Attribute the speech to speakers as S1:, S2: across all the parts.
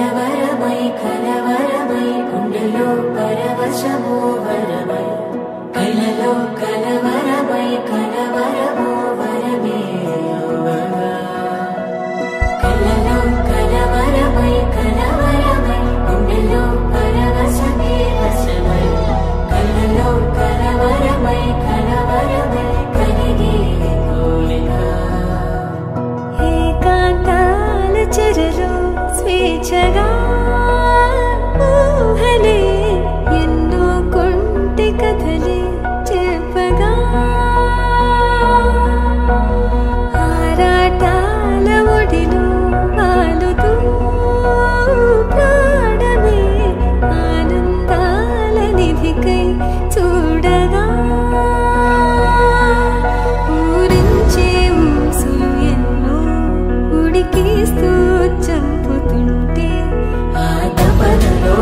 S1: కలవరమై కలవరమై గుండెలో పరవశమో వరమై కళ్ళలో కలవరమై కలవరమో వరమే అవ్వగా కళ్ళలో కలవరమై కలవరమై గుండెలో పరవశమే వశమై కళ్ళలో కలవరమై కలవరమై కలిగే కోరిక ఏకాంతాల చెరలో స్వేచ్ఛగా ఊహలే ఎన్నో కొంటి కథలే చెప్పగా ఆరాటాల ఒడిలో వాలుతూ ప్రాణమే ఆనందాల నిధికై చూడగా ఊరించే ఊసులు ఎన్నో ఉడికిస్తూ చంపుతుంటే ఆ తపనలో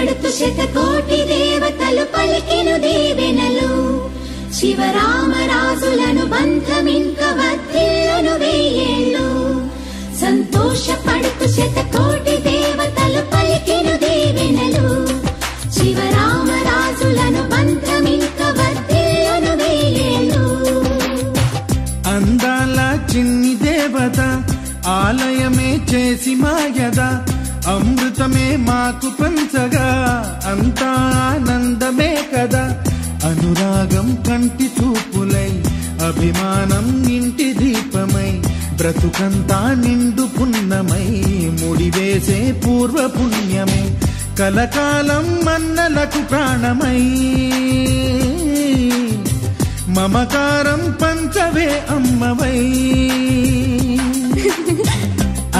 S2: పడుతు శతకోటి దేవతలు పలికెను దీవెనలు శివరామరాజులను బంధమింక వర్ధిల్లును వెయ్యేళ్ళు సంతోషపడుతు శతకోటి దేవతలు పలికెను దీవెనలు శివరామరాజులను బంధమింక వర్ధిల్లును వెయ్యేళ్ళు.
S3: అందాల చిన్ని దేవత ఆలయమే చేసి మాయద అమృతమే మాకు పంచగా అంతా ఆనందమే కదా. అనురాగం కంటి చూపులై అభిమానం ఇంటి దీపమై బ్రతుకంతా నిండు పున్నమై ముడివేసే పూర్వ పుణ్యమే కలకాలం మన్నలకు ప్రాణమై మమకారం పంచవే అమ్మవై.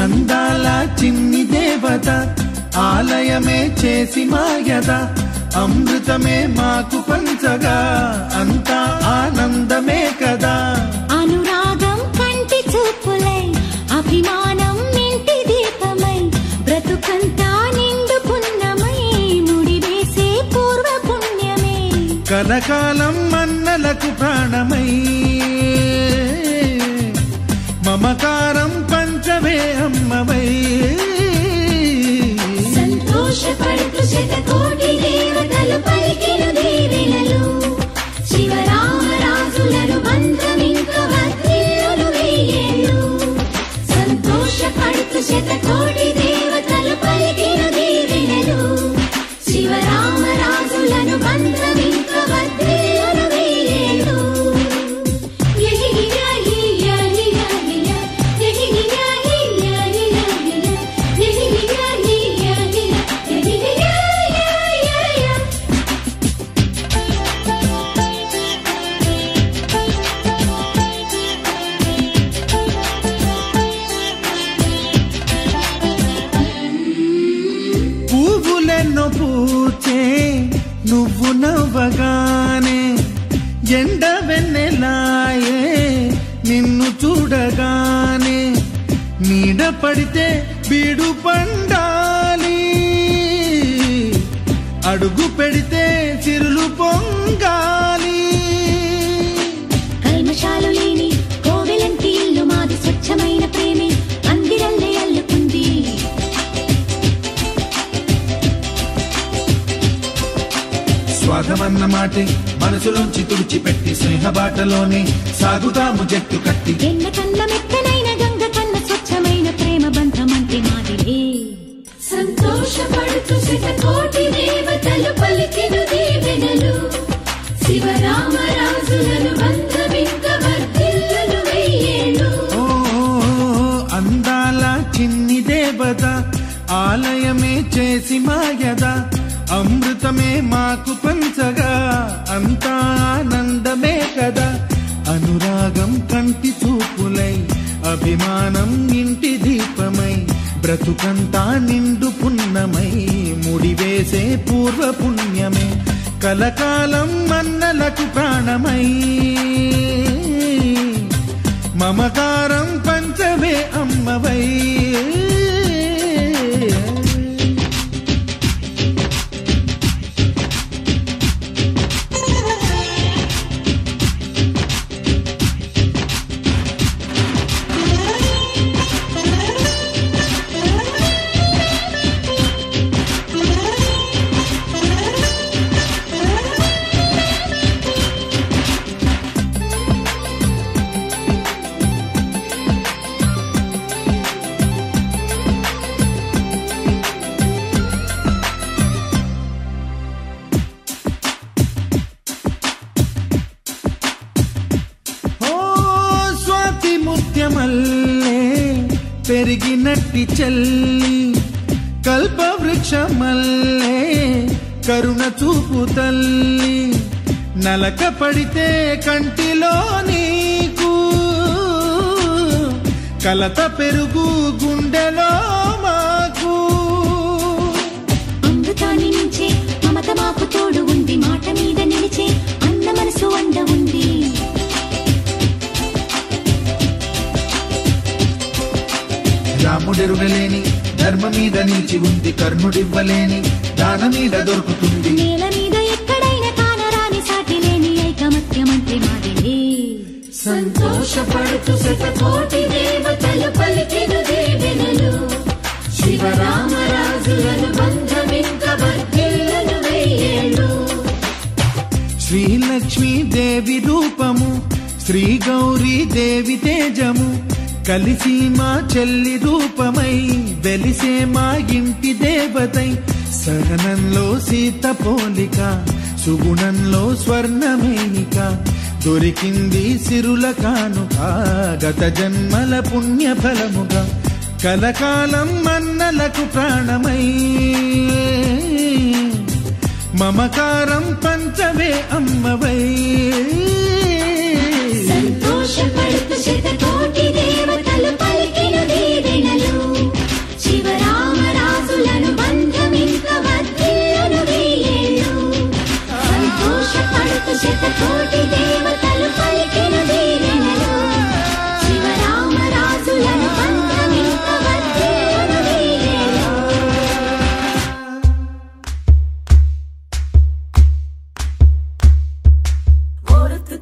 S3: అందాల చిన్ని దేవత ఆలయమే చేసి మాయద అమృతమే మాకు పంచగా అంతా ఆనందమే కదా.
S2: అనురాగం కంటి చూపులై అభిమానం ఇంటి దీపమై బ్రతుకంతా నిండు పున్నమై ముడివేసే పూర్వ పుణ్యమే
S3: కలకాలం మన్నలకు ప్రాణమై మమకారం పంచవే అమ్మవై.
S2: సంతోషపడుతు శతకోటి దేవతలు పలికెను దీవెనలు శివరామరాజులను బంధమింక వర్ధిల్లును వెయ్యేళ్ళు సంతోషపడుతు శతకోటి దేవతలు పలికెను దీవెనలు శివరామరాజులను బంధమింక వర్ధిల్లును వెయ్యేళ్ళు.
S3: పువ్వులెన్నో పూచే నువ్వు నవ్వగానే ఎండ వెన్నెలాయే నిన్ను చూడగానే నీడ పడితే బీడు పండాలి అడుగు పెడితే చిరులు పొంగాలి.
S2: కల్మషాలు లేని కోవెలంటి ఇల్లు మాది స్వచ్ఛమైన ప్రేమే అందిరల్లే అల్లుకుంది
S3: స్వాగమన్న మాటే మనసులోంచి తుడిచిపెట్టి స్నేహబాటలోనే సాగుదాము జట్టు కట్టి.
S2: ఎన్న కన్న మెత్తనైన గంగ కన్న స్వచ్ఛమైన ప్రేమ బంధమంటే మాదిరే. సంతోషపడుతు శతకోటి దేవతలు పలికెను దీవెనలు శివరామరాజులను బంధమింక వర్ధిల్లును వెయ్యేళ్ళు.
S3: అందాల చిన్ని దేవత ఆలయమే చేసి మాయద అమృతమే మాకు పంచగా అంతా ఆనందమే కదా. అనురాగం కంటి చూపులై అభిమానం ఇంటి దీపమై బ్రతుకంతా నిండు పున్నమై ముడివేసే పూర్వ పుణ్యమే కలకాలం మన్నలకు ప్రాణమై మమకారం పంచవే అమ్మవై. మల్లే పెరిగినట్టి చెల్లి కల్పవృక్షమల్లే కరుణ చూపు తల్లి నలక పడితే కంటిలో నీకు కలత పెరుగు గుండెలో మాకు
S2: అమృతాన్ని మించే మమత మాకు తోడు ఉంది మాట మీద నిలిచే అన్న మనసు అండ ఉంది
S3: రాముడెరుగలేని ధర్మ మీద నిలిచి ఉంది కర్ణుడివ్వలేని దాన మీద దొరుకుతుంది.
S2: నేల మీద ఎక్కడైనా కానరాని సాటి లేని ఐకమత్యమంటే మాదిలే.
S4: సంతోషపడుతూ శతకోటి దేవతలు పలికెను దీవెనలు. శివరామరాజులను బంధమింక వర్ధిల్లును వెయ్యేళ్ళు.
S3: శ్రీలక్ష్మీ దేవి రూపము, శ్రీ గౌరీ దేవి తేజము, కలిసి మా చెల్లి రూపమై వెలిసే మా ఇంటి దేవతై. సహనంలో సీత పోలిక, సుగుణంలో స్వర్ణమేనిక, దొరికింది సిరుల కానుక గత జన్మల పుణ్య ఫలముగా. కలకాలం మన్నలకు ప్రాణమై మమకారం పంచవే అమ్మవై.
S2: సంతోషపడుతూ శతకోటి దేవతలు పలికెను దీవెనలు. శివరామరాజులను బంధమింక వర్ధిల్లును వెయ్యేళ్ళు. సంతోషపడుతూ శతకోటి దేవతలు పలికెను దీవెనలు. శివరామరాజులను బంధమింక వర్ధిల్లును వెయ్యేళ్ళు.
S4: What if the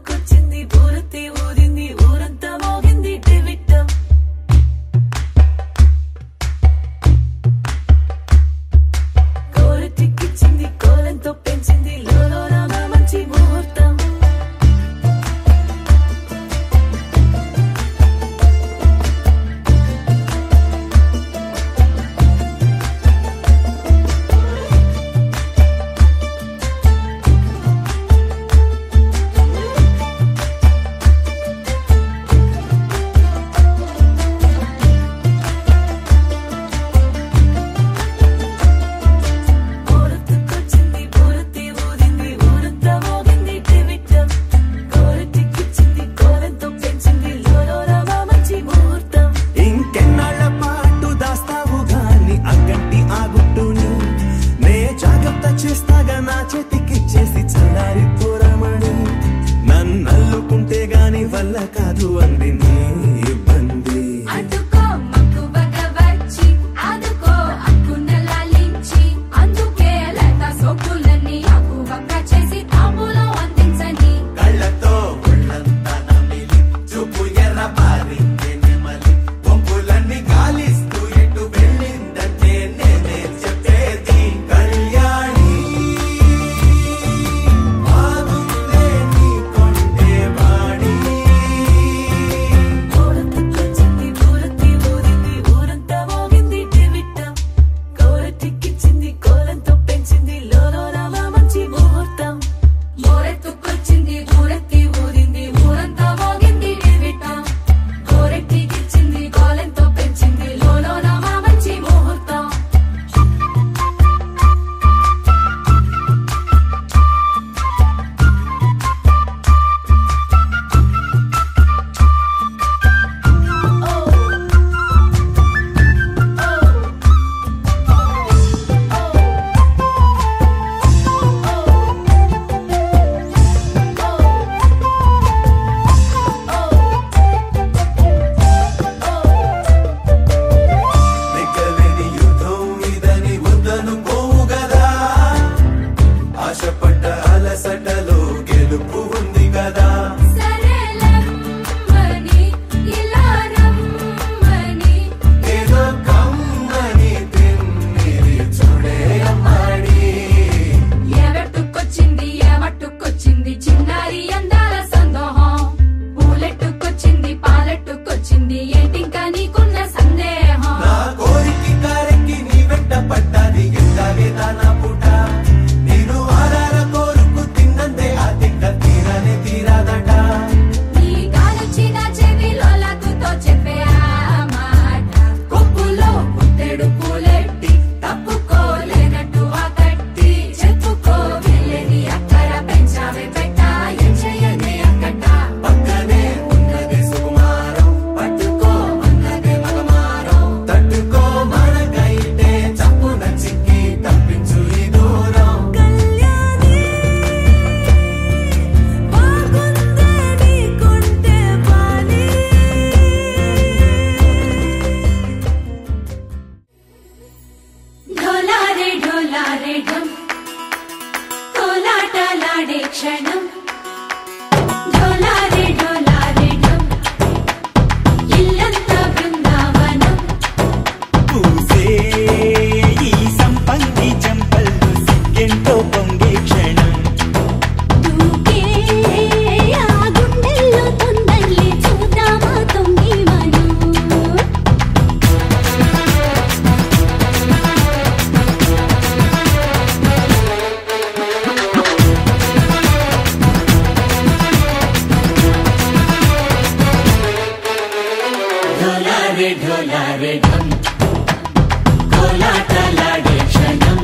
S4: తలాడే క్షణం ఢోలారే ఢోలారే ఢం ఇల్లంతా బృందావనం
S5: పూసే ఈ సంపంగి చంపల్లో సిగ్గెంతో పొంగే క్షణం
S2: దూకే ఆ గుండెల్లో తొందరలే చూద్దామా తొంగి మనం
S5: ఢోలారే ఢోలారే ఢం కోలాటలాడే క్షణం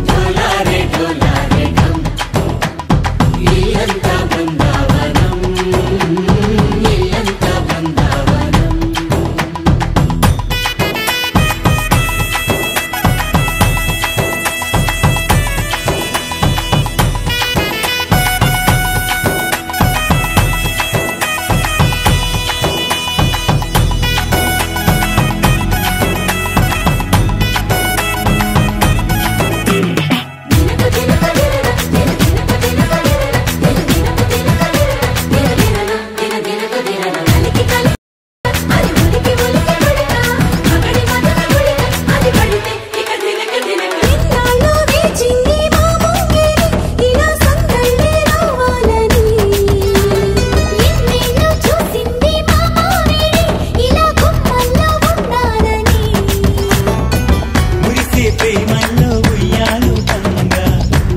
S5: ఢోలారే ఢోలారే ఢం ఇల్లంతా బృందావనం ఇల్లంతా బృందావనం మురిసే ప్రేమల్లో ఉయ్యాలు పంగా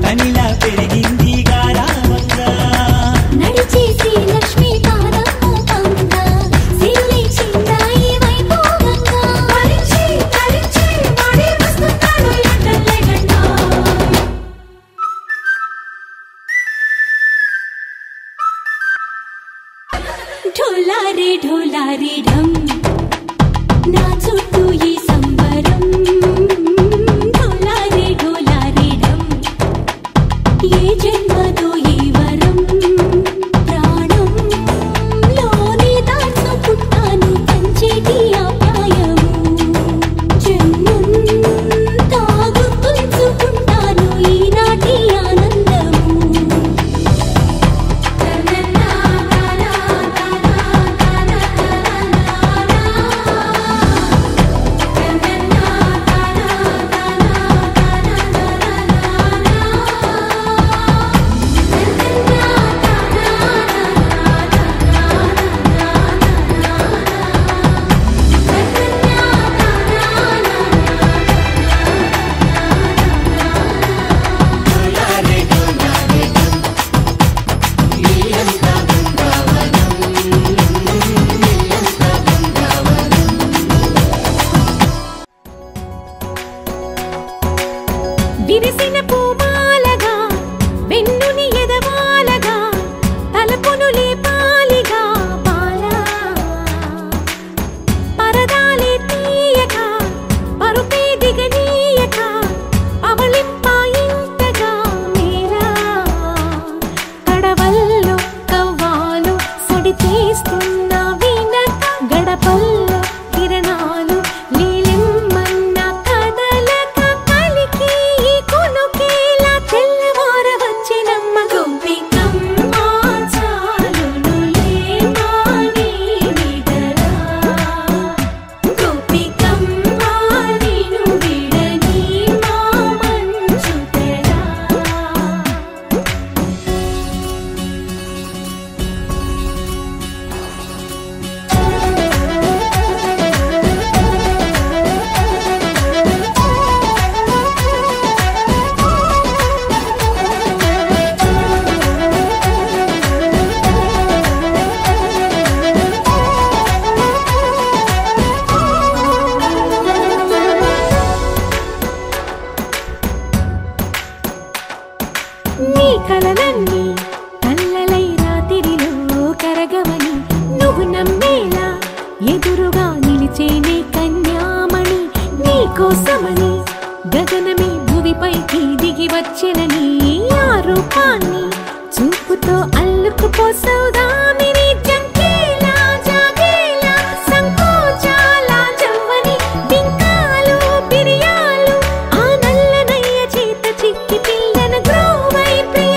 S5: తనిలా పెరిగింది గారావంగా
S2: నడిచేసి లక్ష్మీ పాదమ్మ పంగ సిల్లి చిందాయి వైభోగంగా
S4: తరించి తరించి వాడే వస్తున్నాడు ఎండలే గంట
S2: ఢోలారే ఢోలారే ఢం నా చుట్టూ ఈ సంబరం ఢోలారే ఢోలారే ఢం ఏ జన్మదో ఈ వరం ప్రాణం లోనే దాచుకుంటాను పంచేటి ఆప్యాయము జన్మంతా గుర్తుంచుకుంటాను ఈనాటి ఆనందము
S5: ఢోలారే ఢోలారే ఢం ఇల్లంతా బృందావనం ఇల్లంతా బృందావనం
S1: విరిసిన పూమాలగా వెన్నుని ఎదవాలగా తలపును లేపాలిగా బాలా పరదాలే తీయక పరుపే దిగనీయక అవలింపాయింతగా మేరా కడవల్లో కవ్వాలు సడి చేస్తున్న వీణత గడపల్లో కిరణాలు లీలిమ్మన్న కదలక కలికి ఈ కొనుకేలా తెల్లవార వచ్చినమ్మ గోపికమ్మ చాలునులే మాని విడరా గోపికమ్మ నిను విడని మా మంచు తెరా నీ కలలన్నీ కల్లలై రాత్రిలో కరగవని నువ్వు నమ్మేలా ఎదురుగా నిలిచేనే కన్యామణి నీ కోసమని గగనమే భువిపైకి దిగి వచ్చెనని ఆ రూపాన్ని చూపుతో అల్లుకుపోసౌదామిని జంకేలా జాగేలా సంకోచాల జవ్వని బింకాలు బిరియాలు ఆ నల్లనయ్య చేత చిక్కి పిల్లన గ్రోవై ప్రియ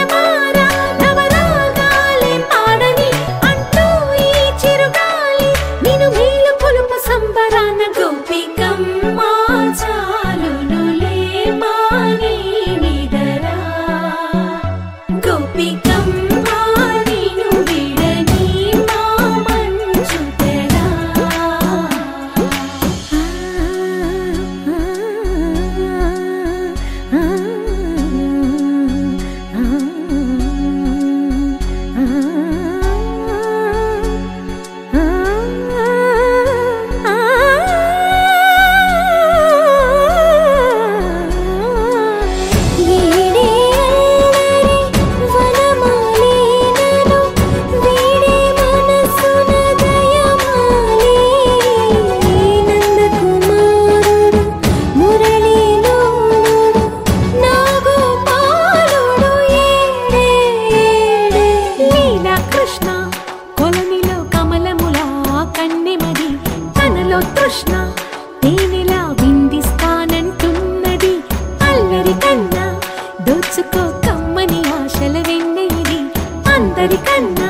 S1: దోచుకో కమ్మని ఆశల వెన్నెయిది అందరికన్నా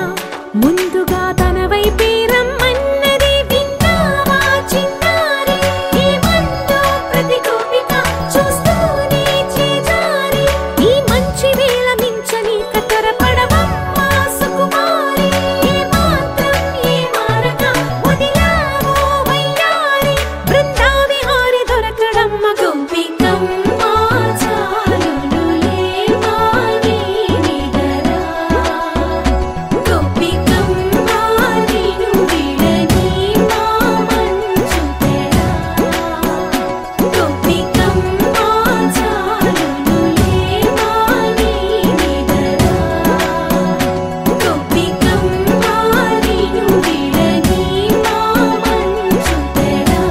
S1: ముందుగా తన వైపే రమ్మన్నది విన్నావా చిన్నారి ఏమందో ప్రతి గోపిక చూస్తూనే చేజారి ఈ మంచి వేళ మించని కతరపడవమ్మా సుకుమారి ఏ మాత్రం ఏ మారక వదిలావో వయ్యారి బృందావిహారి దొరకడమ్మ గోపికమ్మ చాలునులే మాని నిదరా గోపికమ్మ నిను విడని మా మంచు తెరా గోపికమ్మ చాలునులే మాని నిదరా గోపికమ్మ నిను విడని మా మంచు తెరా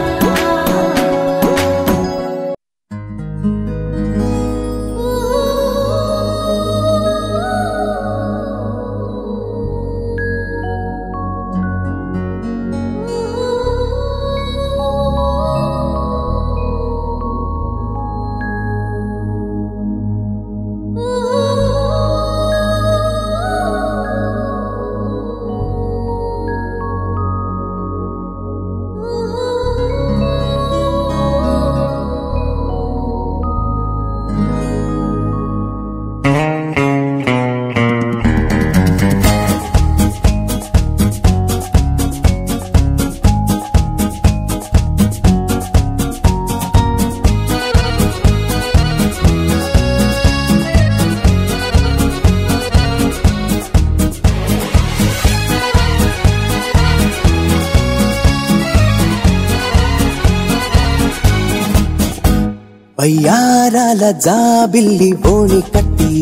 S6: వయ్యారాల జాబిల్లి బోణి కట్టి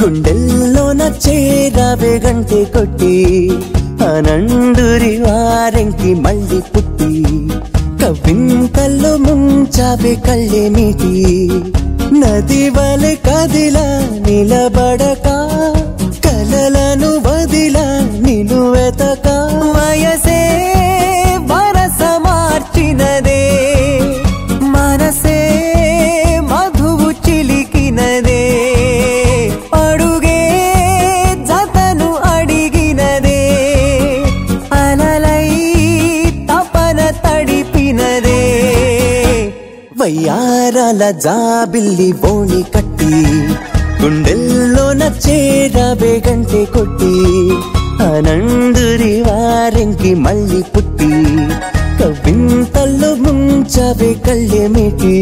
S6: గుండెల్లోన చేరావే గంటె కొట్టి అనండురి వారెంకి మళ్ళీ పుట్టి కవింతల్లో ముంచావే కళ్ళే నీటి నది వలె కదిలా నిలబడక కలలను వదిలా నిను వెతక వయసే వరస మార్చినదే మనసే మధువు చిలికినదే అడుగే జతను అడిగినదే అలలై తపన తడిపినదే వయ్యారాల జాబిల్లి బోణి కట్టి గుండెల్లోన చేరావే గంటె కొట్టి అనందురి వారెంకి మళ్ళీ పుట్టి కవింతల్లో ముంచావే కళ్ళేమిటి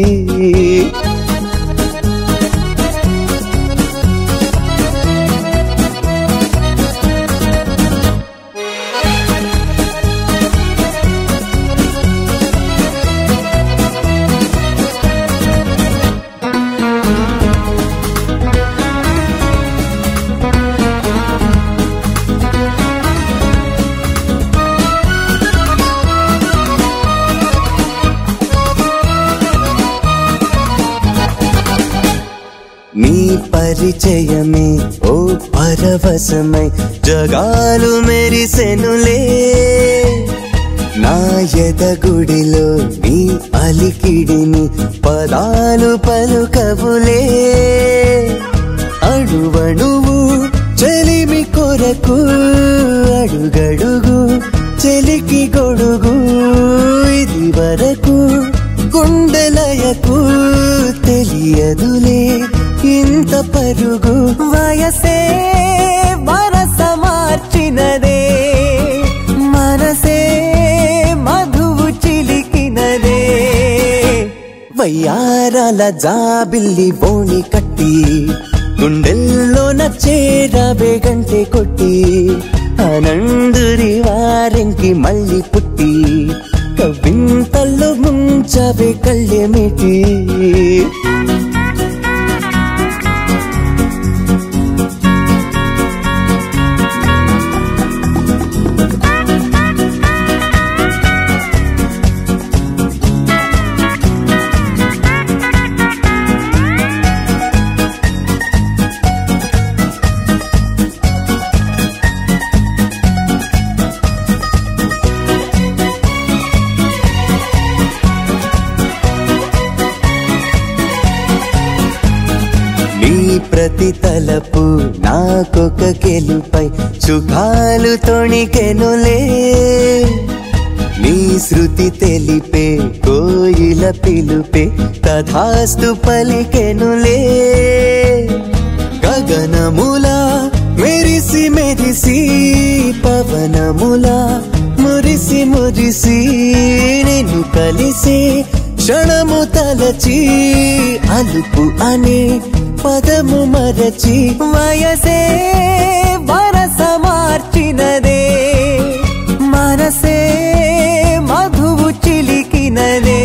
S6: నీ పరిచయమే ఓ పరవశమై జగాలు మెరిసెనులే నా ఎదగుడిలో నీ అలికిడిని పదాలు పలుకవులే అడువణువు చెలిమి కొరకు అడుగడుగు చెలికి గొడుగు ఇది వరకు గుండెలయకు తెలియదులే ఇంత పరుగు వయసే వరస మార్చినదే మనసే మధువు చిలికినదే వయ్యారాల జాబిల్లి బోణి కట్టి గుండెల్లోన చేరావే గంటె కొట్టి అనందురి వారెంకి మళ్ళీ పుట్టి కవింతల్లో ముంచావే కళ్ళేమిటి ప్రతి తలపు నాకొక గెలుపై సుఖాలు తొణికెనులే నీ శృతి తెలిపే కోయిల పిలుపే తథాస్తు పలికెనులే గగనములా మెరిసి మెరిసి పవనములా మురిసి మురిసి నిన్ను కలిసే క్షణము తలచి అలుపు అనే పదము మరచి వయసే వరస మార్చినదే మనసే మధువు చిలికినదే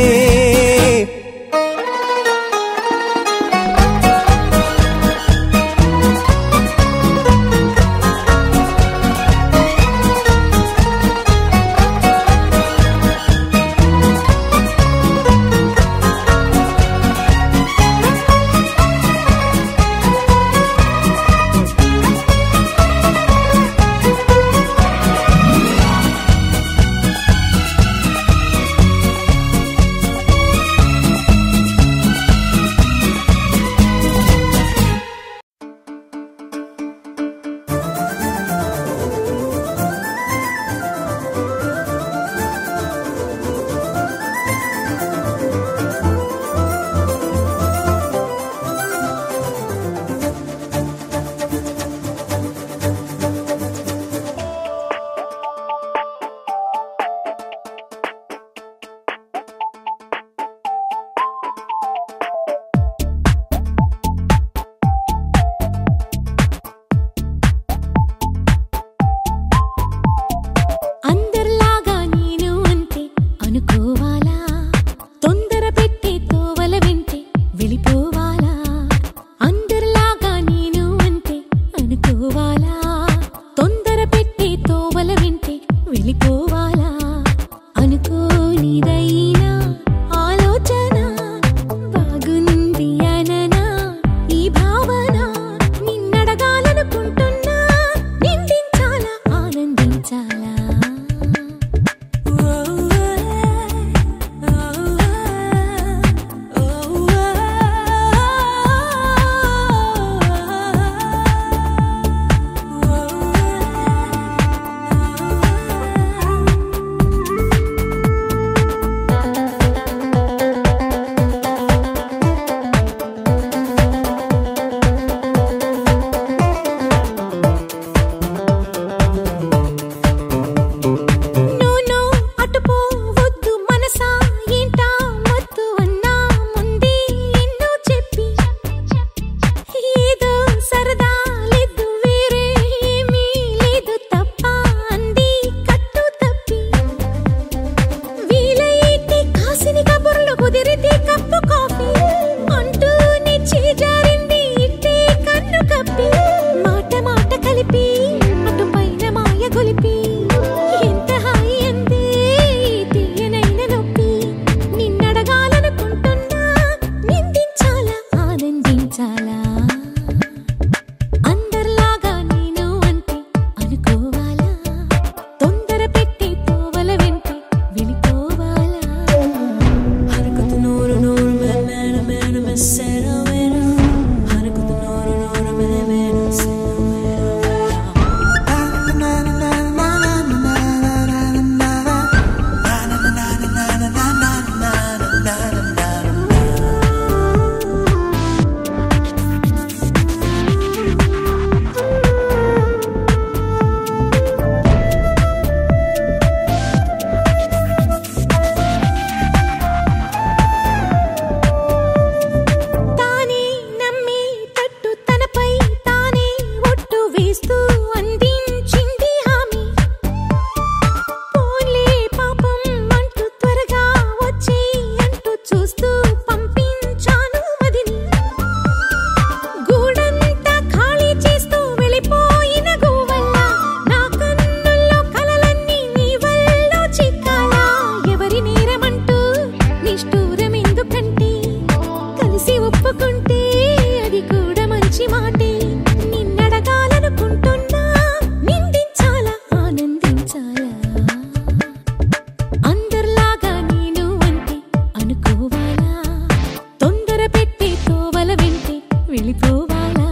S1: వెళ్ళిపోవాలా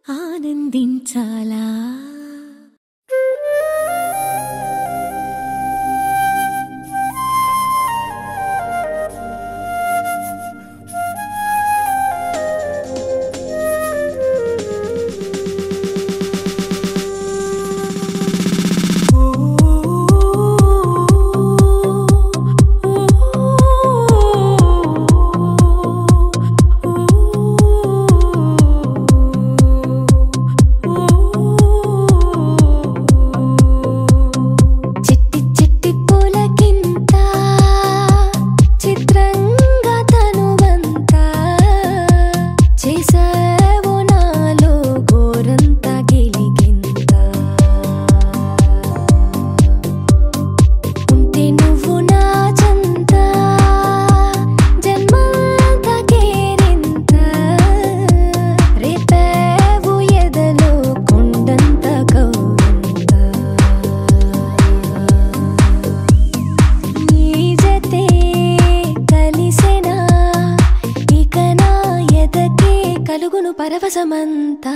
S1: ఆనందించాలా పరవశమంతా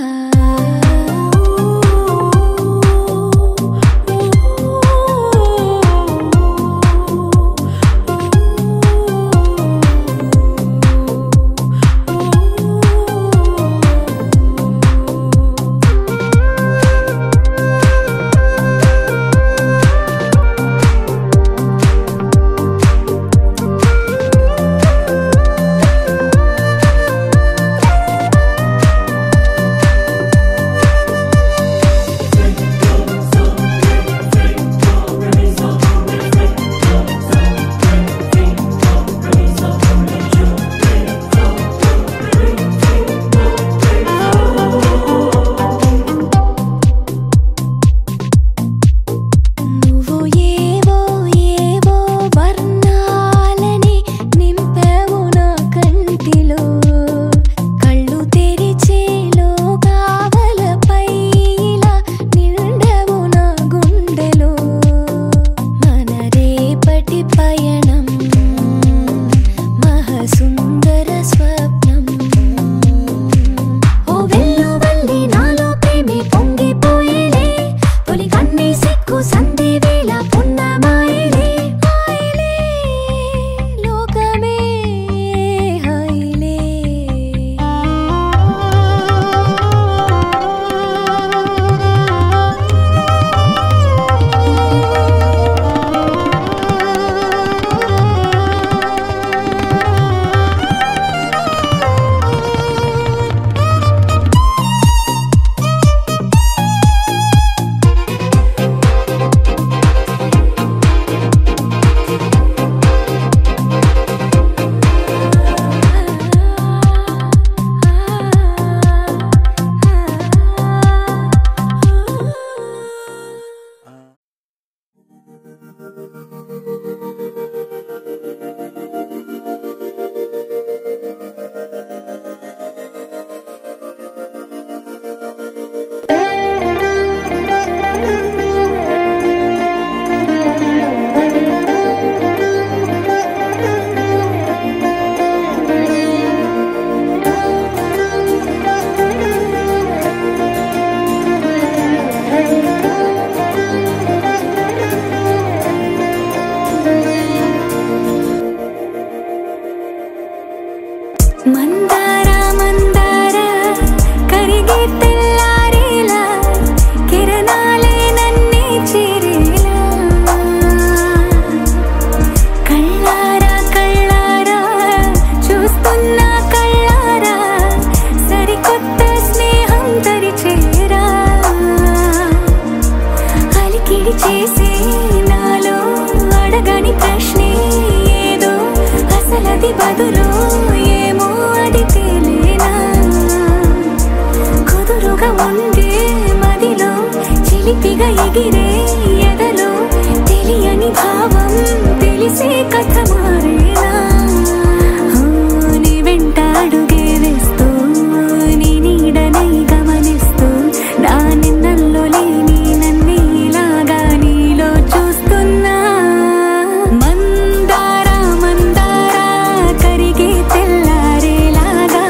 S1: కరిగే తెల్లారేలాగా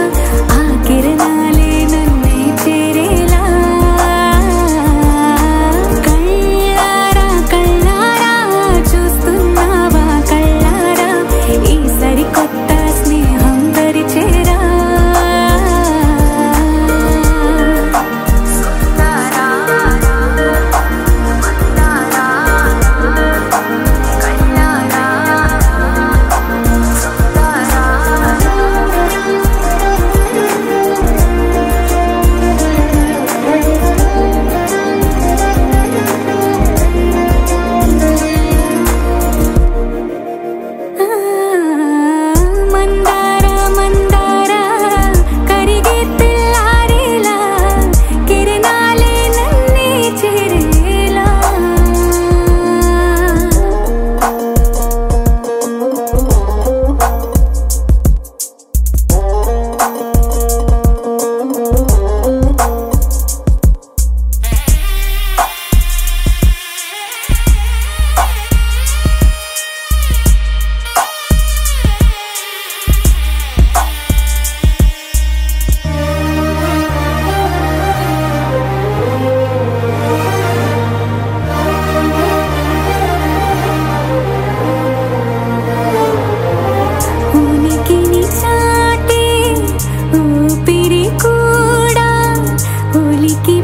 S1: ఆ కిరణాలే నన్నే చేరే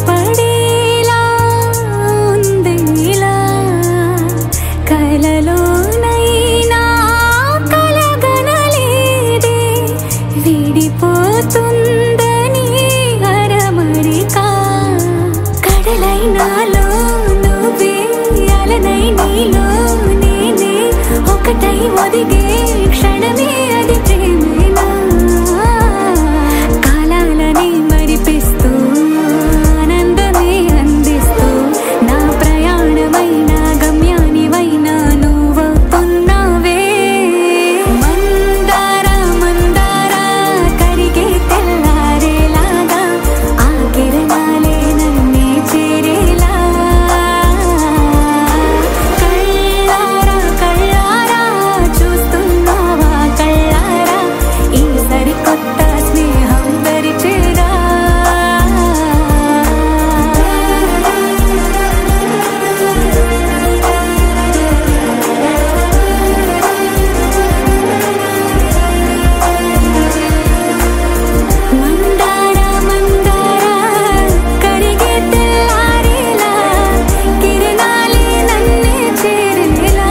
S1: పడేలా ఉందిలా కలలోనైనా కలగనలేదే విడిపోతుందని అరమరికా కడలైనాలో నువ్వే అలనై నీలో నేనే ఒకటై ఒదిగే క్షణమే అది ప్రేమేనా కాలాలని మరిపిస్తూ ఆనందమే అందిస్తూ నా ప్రయాణమైన గమ్యానివైనా నువ్వవుతున్నావే మందార మందార కరిగే తెల్లారేలాగా ఆ కిరణాలే నన్నే చేరేలా కళ్ళారా కళ్ళారా చూస్తున్నావా కళ్ళారా ఈ సరికొత్త స్నేహం దరిచేరా మందార మందార కరిగే తెల్లారేలా కిరణాలే నన్నే చేరేలా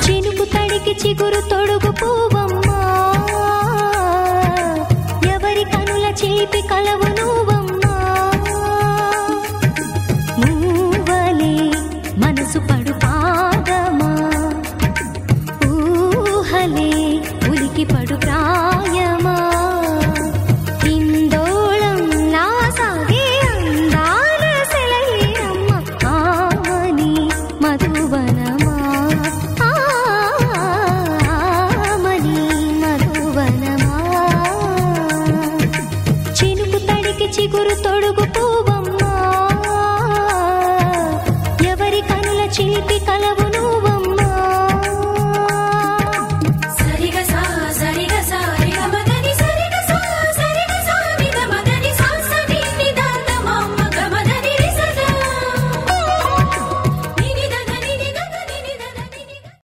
S1: చినుకు తడికి చిగురు తొడుగు పువ్వమ్మా ఎవరి కనుల చిలిపి కలవు నువ్వమ్మా మూవలే మనసు పడు పాదమా ఊహలే ఉలికి పడు ప్రాయమా ఇందోళం నా సాగే అందాల సెలయేరమ్మ ఆమని మధువనమా ఆమని మధువనమా చినుకు తడికి చిగురు తొడుగు పువ్వు